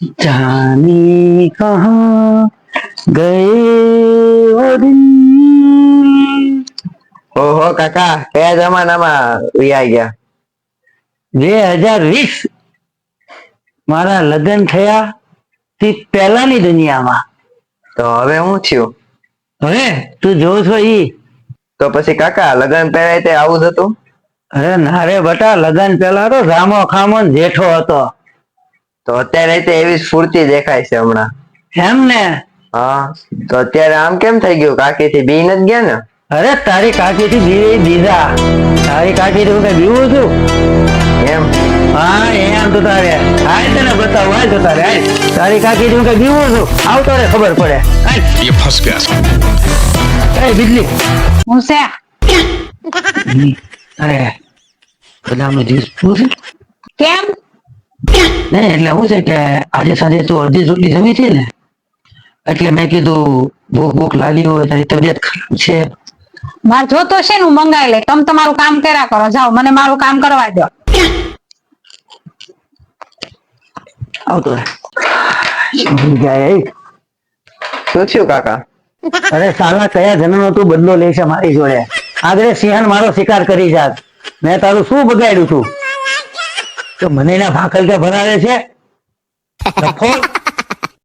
जाने कहाँ गए वो दिन। ઓહો કાકા કયા જમાનામાં વિયા ગયા? 2020 મારા લગ્ન થયા તે પહેલાની દુનિયામાં. તો હવે શું થયું? હવે તું જોઉં છો ઈ. તો પછી કાકા લગ્ન પહેરાય તે આવું જ હતું? અરે ના રે બટા, લગ્ન પેલા તો રામો ખામો ને જેઠો હતો. તો અત્યારે તે એવી સ્ફૂર્તિ દેખાય છે હમણાં. એમ ને? હા, તો અત્યારે આમ કેમ થઈ ગયું? કાકી થી બી નથી ગયા ને? અરે તારી કાકી થી બીજા તારી કાકી થી હું કઈ બીવું છું? એમ? હા એમ તો તારે હાલ તને બતાવું, હાલ તો તારે હાલ. તારી કાકી થી હું કઈ બીવું છું? આવતો રે ખબર પડે. હાલ. ये फंस गया। એ બિજલી હું છે અરે બદામનો જ્યુસ પૂછ. કેમ? નહીં એટલે શું છે કે આજે સાંજે તું અડધી રોટલી જમી હતી ને, એટલે મેં કીધું ભૂખ લાગી હોય, તારી તબિયત ખરાબ છે. મારે જોતો છે ને હું મંગાવી લે. તમે તમારું કામ કર્યા કરો, જાઓ મને મારું કામ કરવા દો. આવતો રહે. શું જાય એ? શું થયું કાકા? અરે સાલા કયા જન્મનો તું બદલો લે છે મારી જોડે? આગળ સિંહણ મારો શિકાર કરી જાત, મેં તારું શું બગાડ્યું છું? તો મને એના ભાકલ કે ભરાવે છે. લફો.